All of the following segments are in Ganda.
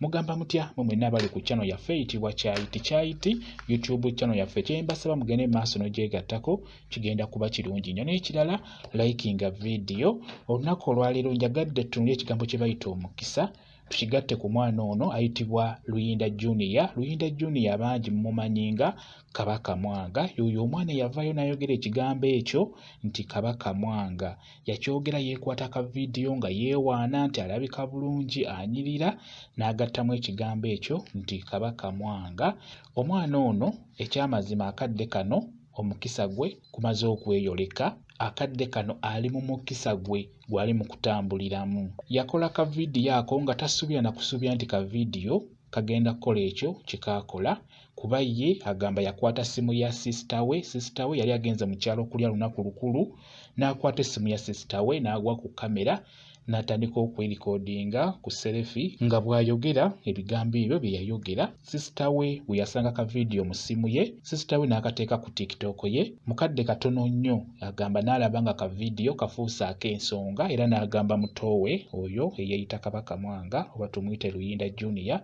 mugamba mutya mwenna abali ku channel yaffe eyitibwa Kyayiti YouTube channel yaffe kyembasaba mugende maaso n'ogyegattako kigenda kuba kirungi nnyo. N'ekirala likinga video. Olunaku olwaleero njagadde tunulye ekigambo kye bayita omukisa tukigatte ku mwana ono ayitibwa Luyinda Junior. Luyinda Junior abangi mumumanyi nga Kabaka Mwanga. Yuyo omwana yavaayo n'ayogera ekigambo ekyo nti Kabaka Mwanga. Yakyogera yeekwata ka video nga yeewaana nti alabika bulungi anyirira n'agattamu ekigambo ekyo nti Kabaka Mwanga. Omwana ono ekyamazima akadde kano omukisa gwe kumaze okweyoleka. Akadde kano ali mu mukisa gwe gwali mu kutambuliramu. Yakola ka video ako nga tasubira na kusubira nti ka video kagenda kukola ekyo kikakola kuba ye agamba yakwata simu ya sister we yali agenze mu kyalo kulya lunaku lukulu n'akwata essimu ya sister we n'agwa ku kamera n'atandika okwerikodinga ku selfie nga bw'ayogera ebigambo ebyo bye yayogera. Sister we bwe yasanga ka video mu simu ye, sister we n'akateeka ku TikTok ye. Mukadde katono nnyo agamba n'alaba nga ka video kafuuse ak'ensonga era n'agamba muto we oyo eyeeyita Kabaka Mwanga oba tumuyite Luyinda Junior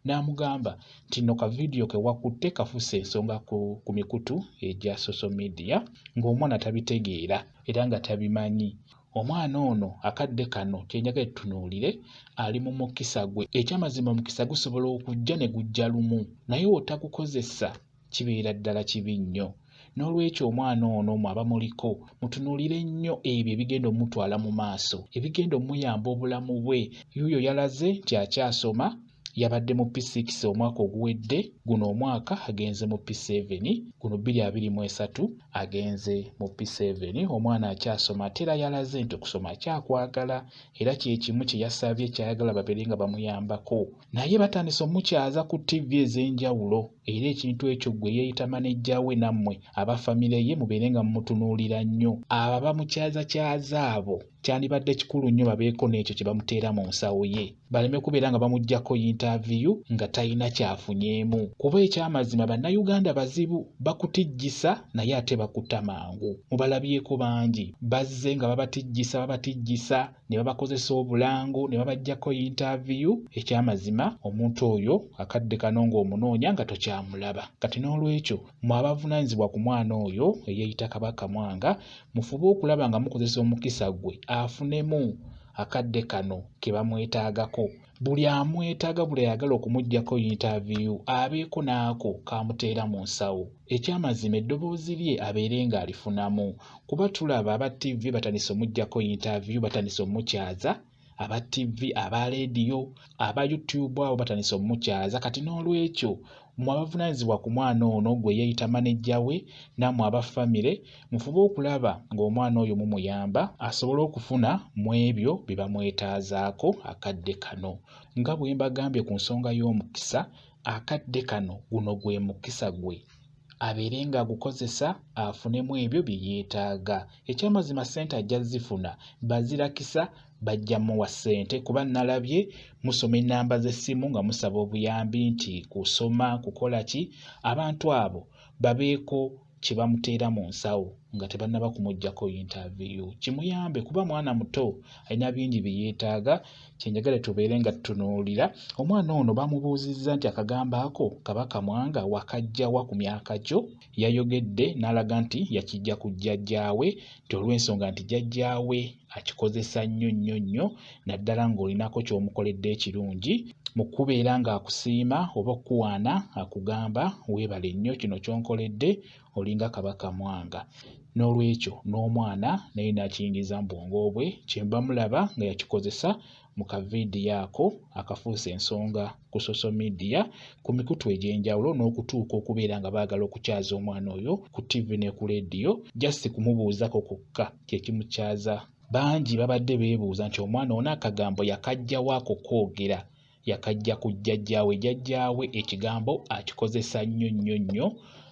n'amugamba nti no ka video ke wakutte kafuuse ensonga ku mikutu egya social media ng'omwana tabitegeera era nga tabimanyi. Omwana ono akadde kano kyenjagala tutunuulire ali mu mukisa gwe. Ekyamazima omukisa gusobola okujja ne gujja lumu naye otagukozesa kibeera ddala kibi nnyo. N'olwekyo omwana ono mwaba muliko mutunuulire nnyo ebyo ebigenda omutwala mu maaso ebigenda omuyamba obulamu bwe. Yuyo yalaze nti akyasoma yabadde mu P6 omwaka oguwedde, guno omwaka agenze mu P7, guno 2023 agenze mu P7. Omwana akyasoma ate era yalaze nti okusoma akyakwagala era kye kimu kye yasabye kyayagala babeere nga bamuyambako. Naye batandise omukyaza ku TV ez'enjawulo era ekintu ekyo gwe yeeyita manejja we nammwe aba famire ye mubeere nga mumutunuulira nnyo. Abo bamukyaza abo kyandibadde kikulu nnyo babeeko n'ekyo kye bamuteera mu nsawo ye baleme kubeera nga bamuggyako interview nga talina kyafunyeemu. Kuba ekyamazima bannayuganda bazibu bakutijjisa naye ate bakutta mangu. Mubalabyeko bangi bazze nga babatijjisa ne babakozesa obulango ne babaggyako interview. Ekyamazima omuntu oyo akadde kano ng'omunoonya nga tokyamulaba. Kati n'olwekyo mwe abavunaanyizibwa ku mwana oyo eyeeyita Kabaka Mwanga mufube okulaba nga mukozesa omukisa gwe afunemu akadde kano ke bamwetaagako. Buli amwetaaga buli ayagala okumuggyako interview abeeko n'ako kamuteera mu nsawo. Ekyamazima eddoboozi lye abeere nga alifunamu kuba tulaba aba TV batandise omuggyako interview batandise omukyaza. Aba TV aba radio aba YouTube abo batandise omukyaza. Kati n'olwekyo mmwe abavunaanyizibwa ku mwana ono gwe yeeyita manejja we nammwe aba famire mufube okulaba ng'omwana oyo mumuyamba asobole okufuna mu ebyo bye bamwetaazaako akadde kano. Nga bwe mbagambye ku nsonga y'omukisa, akadde kano guno gwe mukisa gwe abeere nga agukozesa afunemu ebyo bye yeetaaga. Ekyamazima ssente ajja zifuna bazirakisa bajja muwa ssente kuba nalabye musoma ennamba z'essimu nga musaba obuyambi nti kusoma kukola ki. Abantu abo babeeko kye bamuteera mu nsawo nga tebannaba kumuggyako interview kimuyambe kuba mwana muto alina bingi bye yeetaaga. Kyenjagala tubeere nga tutunuulira. Omwana ono bamubuuzizza nti akagambo ako Kabaka Mwanga wakajjawa ku myaka gyo. Yayogedde n'alaga nti yakijja ku jjajjaawe nti olw'ensonga nti jjajjaawe akikozesa nnyo naddala ng'olinako ky'omukoledde ekirungi mu kubeera ng'akusiima oba okuwaana akugamba weebale nnyo kino ky'onkoledde olinga Kabaka Mwanga. N'olwekyo n'omwana naye n'akiyingiza mu bwongo bwe kye bamulaba nga yakikozesa mu kavidiyo ako akafuuse ensonga ku social media ku mikutu egy'enjawulo n'okutuuka okubeera nga baagala okukyaza omwana oyo ku TV ne ku radio just kumubuuzako kokka kye kimukyaza. Bangi babadde beebuuza nti omwana ono akagambo yakajjawo ako koogera yakajja ku jjajjaawe ekigambo akikozesa nnyo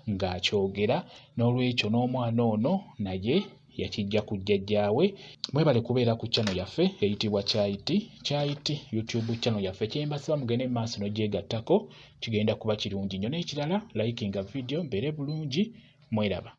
ng'akyogera. N'olwekyo n'omwana ono naye yakijja ku jjajjaawe. Mwebale kubeera ku channel yaffe eyitibwa Kyayiti YouTube channel yaffe kyembasaba mugende mu maaso n'ogyegattako kigenda kuba kirungi nnyo. N'ekirala likinga video mbeere bulungi mweraba.